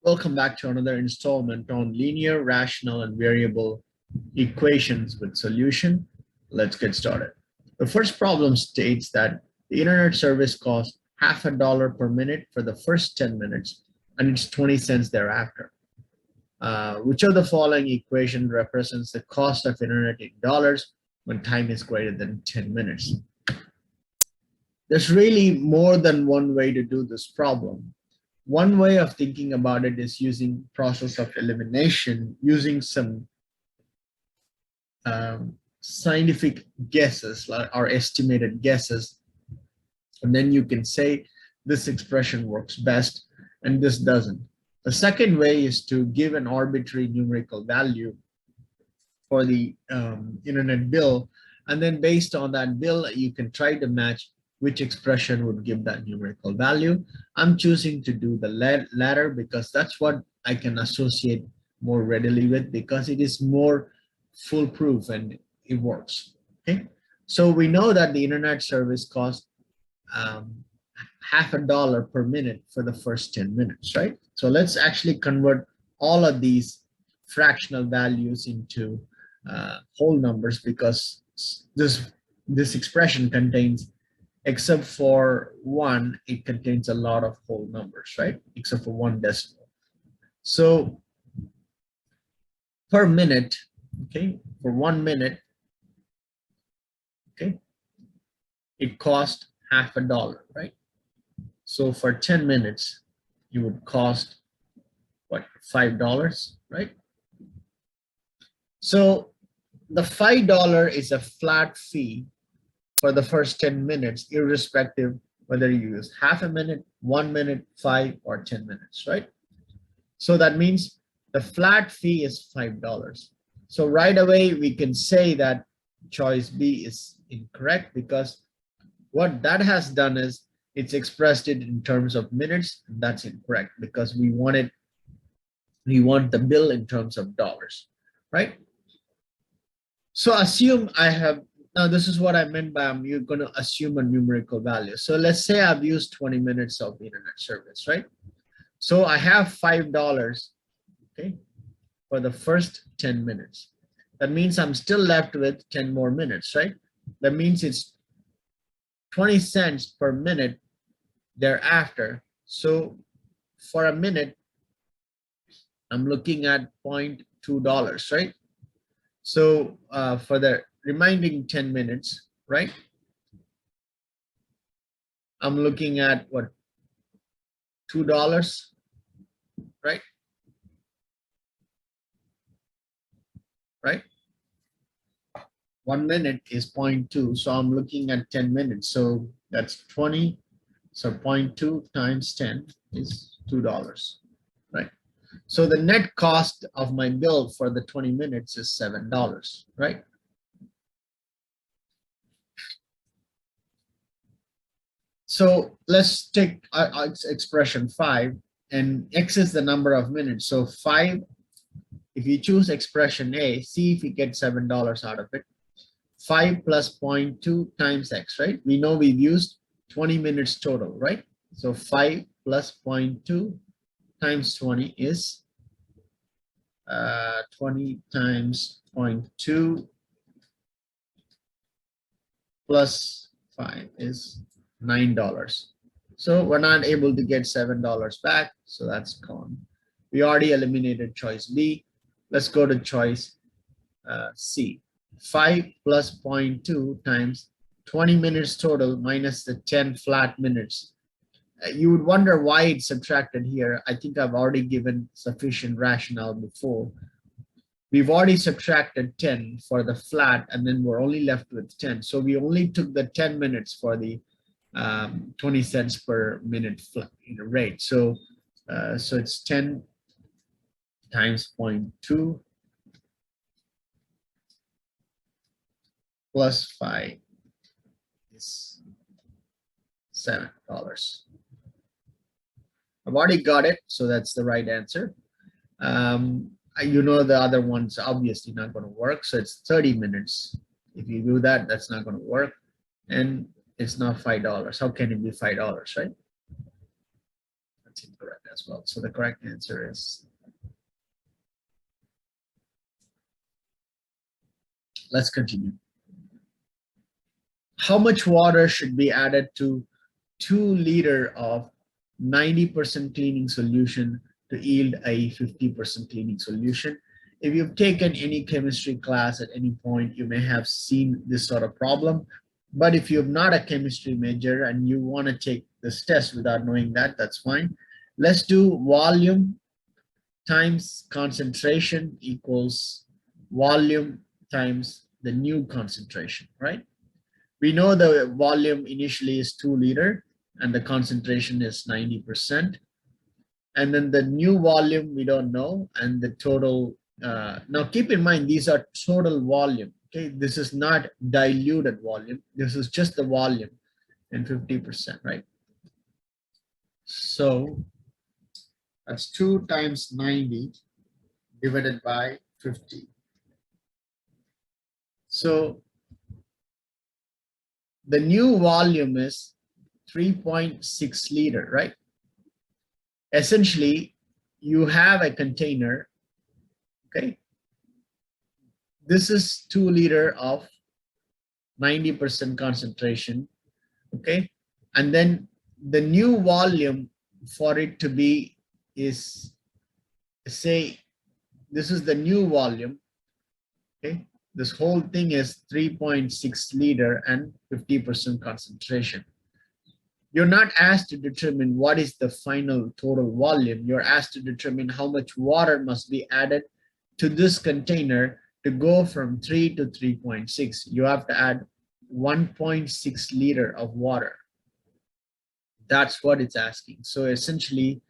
Welcome back to another installment on linear, rational, and variable equations with solution. Let's get started. The first problem states that the internet service costs half a dollar per minute for the first 10 minutes and it's 20 cents thereafter. Which of the following equation represents the cost of internet in dollars when time is greater than 10 minutes? There's really more than one way to do this problem. One way of thinking about it is using process of elimination, using some scientific guesses or estimated guesses. And then you can say this expression works best and this doesn't. The second way is to give an arbitrary numerical value for the internet bill. And then based on that bill, you can try to match which expression would give that numerical value. I'm choosing to do the latter because that's what I can associate more readily with, because it is more foolproof and it works. Okay, so we know that the internet service costs half a dollar per minute for the first 10 minutes, right? So let's actually convert all of these fractional values into whole numbers, because this expression contains, except for one, it contains a lot of whole numbers, right? Except for one decimal. So per minute, okay, for 1 minute, okay, it cost half a dollar, right? So for 10 minutes, it would cost what, $5, right? So the $5 is a flat fee for the first 10 minutes, irrespective whether you use half a minute, 1 minute, 5, or 10 minutes, right? So that means the flat fee is $5. So right away, we can say that choice B is incorrect, because what that has done is it's expressed it in terms of minutes, and that's incorrect because we want the bill in terms of dollars, right? So assume I have, now this is what I meant by you're going to assume a numerical value. So let's say I've used 20 minutes of the internet service, right? So I have $5, okay, for the first 10 minutes. That means I'm still left with 10 more minutes, right? That means it's 20 cents per minute thereafter. So for a minute, I'm looking at $0.2, right? So for the remaining 10 minutes, right, I'm looking at what, $2, right? Right? 1 minute is 0.2, so I'm looking at 10 minutes. So that's 20. So 0.2 times 10 is $2, right? So the net cost of my bill for the 20 minutes is $7, right? So let's take expression 5, and X is the number of minutes. So 5, if you choose expression A, see if you get $7 out of it. 5 plus 0.2 times X, right? We know we've used 20 minutes total, right? So 5 plus 0.2 times 20 is 20 times 0.2 plus 5 is $9. So we're not able to get $7 back, so that's gone. We already eliminated choice B. Let's go to choice C. 5 plus 0.2 times 20 minutes total minus the 10 flat minutes. You would wonder why it's subtracted here. I think I've already given sufficient rationale before. We've already subtracted 10 for the flat, and then we're only left with 10. So we only took the 10 minutes for the 20 cents per minute flat rate. So it's 10 times 0.2 plus 5 is $7. I've already got it, so that's the right answer. You know the other one's obviously not going to work, so it's 30 minutes. If you do that, that's not going to work, and it's not $5. How can it be $5, right? That's incorrect as well. So the correct answer is, let's continue. How much water should be added to 2 liter of 90% cleaning solution to yield a 50% cleaning solution? If you've taken any chemistry class at any point, you may have seen this sort of problem. But if you're not a chemistry major and you want to take this test without knowing that, that's fine. Let's do volume times concentration equals volume times the new concentration, right? We know the volume initially is 2 liter and the concentration is 90%. And then the new volume we don't know, and the total, now keep in mind these are total volume, okay? This is not diluted volume. This is just the volume and 50%, right? So that's 2 times 90 divided by 50. So the new volume is 3.6 liter, right? Essentially, you have a container, okay? This is 2 liter of 90% concentration, okay? And then the new volume for it to be is, say, this is the new volume, okay? This whole thing is 3.6 liter and 50% concentration. You're not asked to determine what is the final total volume. You're asked to determine how much water must be added to this container to go from 3 to 3.6. You have to add 1.6 liter of water. That's what it's asking. So essentially,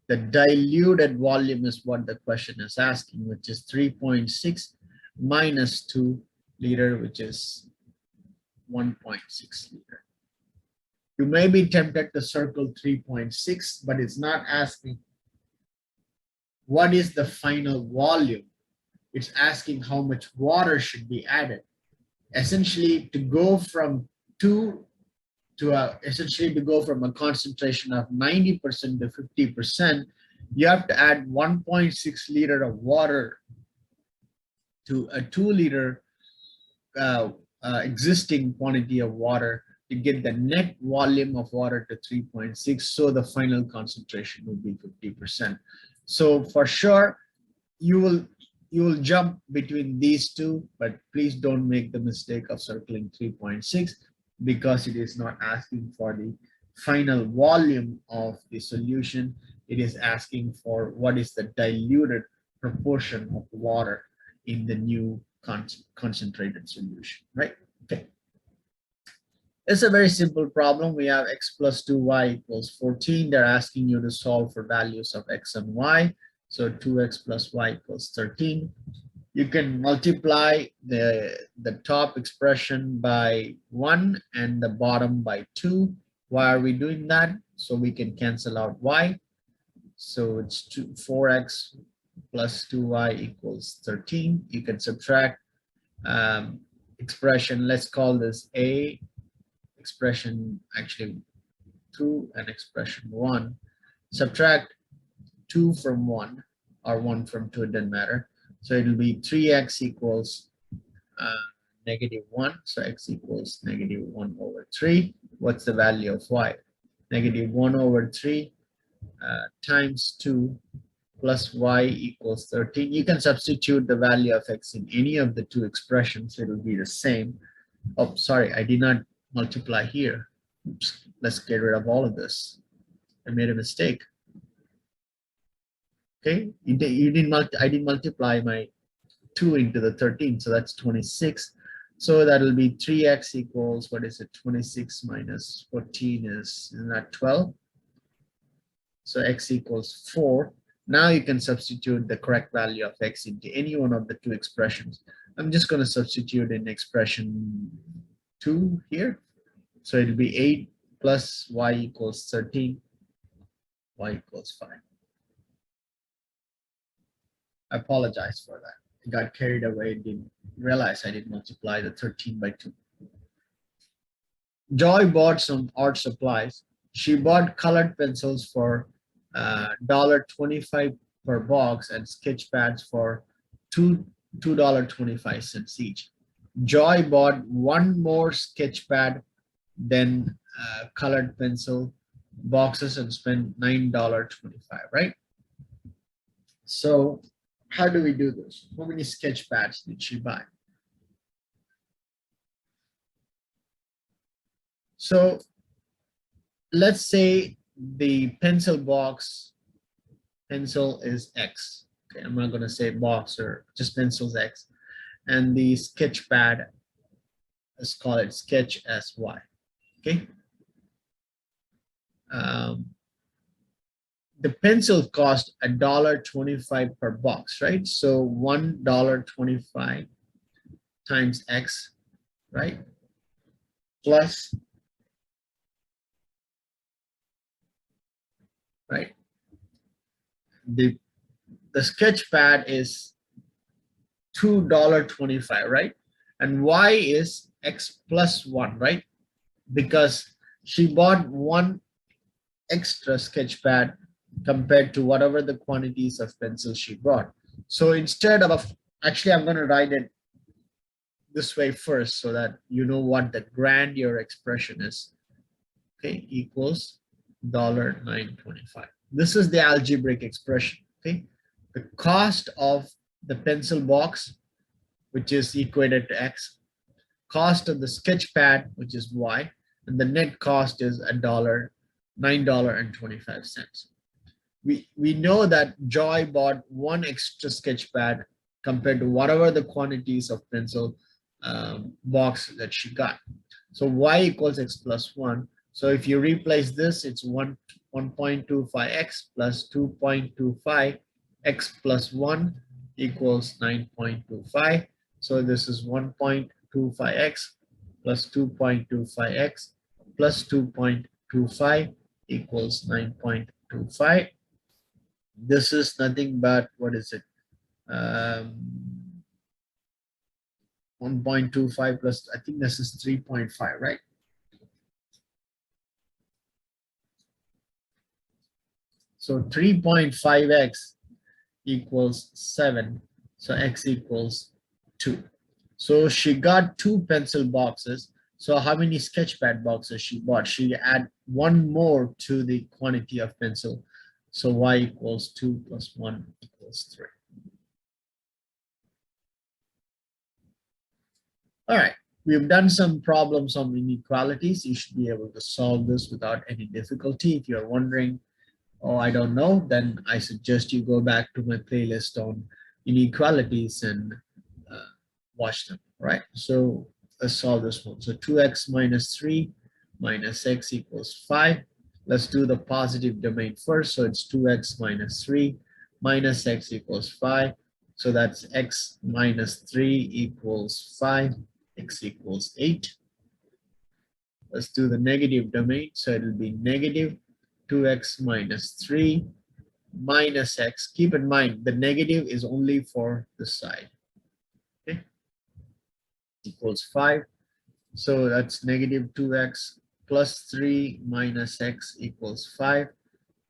the diluted volume is what the question is asking, which is 3.6 minus 2 liter, which is 1.6 liter. You may be tempted to circle 3.6, but it's not asking what is the final volume. It's asking how much water should be added. Essentially, to go from 2 to essentially to go from a concentration of 90% to 50%, you have to add 1.6 liter of water to a 2 liter existing quantity of water to get the net volume of water to 3.6. So the final concentration will be 50%. So for sure, you will jump between these two, but please don't make the mistake of circling 3.6 because it is not asking for the final volume of the solution. It is asking for what is the diluted proportion of water in the new concentrated solution, right? Okay. It's a very simple problem. We have x plus 2y equals 14. They're asking you to solve for values of x and y. So 2x plus y equals 13. You can multiply the top expression by 1 and the bottom by 2. Why are we doing that? So we can cancel out y. So it's 4x plus 2y equals 13. You can subtract expression. Let's call this a expression actually 2 and expression 1. Subtract 2 from 1 or 1 from 2, it doesn't matter. So it'll be 3x equals -1. So x equals -1 over 3. What's the value of y? -1 over 3 times 2 plus y equals 13. You can substitute the value of x in any of the two expressions. It'll be the same. Oh, sorry, I did not multiply here. Oops, let's get rid of all of this. I made a mistake. Okay, I didn't multiply my 2 into the 13, so that's 26. So that'll be 3x equals, what is it? 26 minus 14 isn't that 12? So x equals 4. Now you can substitute the correct value of x into any one of the two expressions. I'm just going to substitute in expression 2 here. So it'll be 8 plus y equals 13, y equals 5. I apologize for that. I got carried away, didn't realize I didn't multiply the 13 by 2. Joy bought some art supplies. She bought colored pencils for $1.25 per box and sketch pads for $2.25 each. Joy bought one more sketch pad than colored pencil boxes and spent $9.25, right? So how do we do this? How many sketch pads did she buy? So let's say the pencil box, pencil is X. Okay, I'm not going to say box or just pencils X. And the sketch pad, let's call it sketch as Y. Okay. The pencil cost $1.25 per box, right? So $1.25 times X, right? Plus, right? The sketch pad is $2.25, right? And Y is X plus 1, right? Because she bought one extra sketch pad compared to whatever the quantities of pencil she bought. So instead of, actually, I'm going to write it this way first so that you know what the grandeur expression is. Okay, equals $9.25. This is the algebraic expression. Okay, the cost of the pencil box, which is equated to X, cost of the sketch pad, which is Y, and the net cost is $9.25. We know that Joy bought one extra sketch pad compared to whatever the quantities of pencil box that she got. So Y equals X plus 1. So if you replace this, it's 1.25X plus 2.25 X plus 1 equals 9.25. So this is 1.25X plus 2.25X plus 2.25 equals 9.25. This is nothing but, what is it? 1.25 plus, I think this is 3.5, right? So 3.5X equals 7. So X equals 2. So she got two pencil boxes. So how many sketch pad boxes she bought? She add one more to the quantity of pencil. So Y equals 2 plus 1 equals 3. All right, we've done some problems on inequalities. You should be able to solve this without any difficulty. If you're wondering, oh, I don't know, then I suggest you go back to my playlist on inequalities and watch them, right? So let's solve this one. So 2x minus 3 minus x equals 5. Let's do the positive domain first. So it's 2x minus 3 minus x equals 5. So that's x minus 3 equals 5, x equals 8. Let's do the negative domain. So it'll be negative 2x minus 3 minus x. Keep in mind, the negative is only for the side. Okay, equals 5. So that's negative 2x plus 3 minus x equals 5.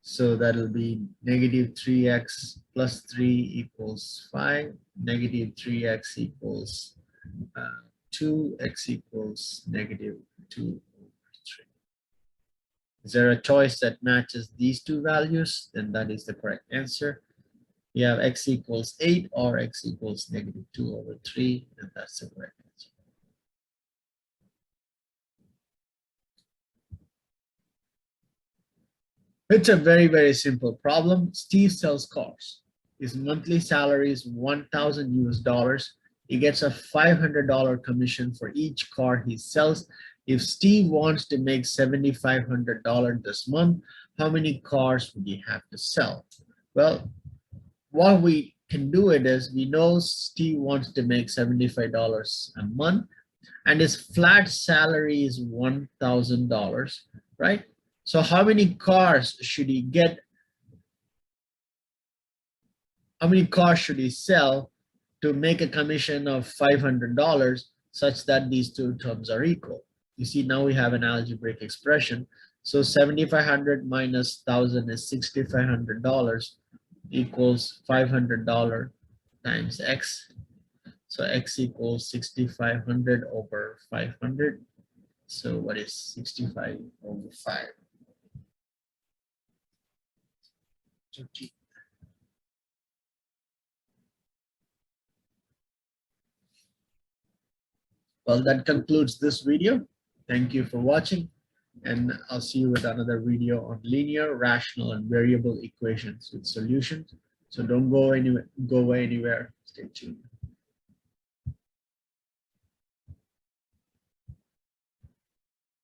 So that'll be negative 3x plus 3 equals 5. Negative 3x equals 2. X equals negative 2 over 3. Is there a choice that matches these two values? Then that is the correct answer. We have x equals 8 or x equals negative 2 over 3, and that's the correct answer. It's a very, very simple problem. Steve sells cars. His monthly salary is 1,000 US dollars. He gets a $500 commission for each car he sells. If Steve wants to make $7,500 this month, how many cars would he have to sell? Well, what we can do it is, we know Steve wants to make $75 a month and his flat salary is $1,000, right? So how many cars should he get? How many cars should he sell to make a commission of $500 such that these two terms are equal? You see, now we have an algebraic expression. So 7,500 minus 1,000 is $6,500 equals $500 times X. So X equals 6,500 over 500. So what is 65 over 5? 13. Well, that concludes this video. Thank you for watching, and I'll see you with another video on linear, rational, and variable equations with solutions. So don't go away anywhere. Stay tuned.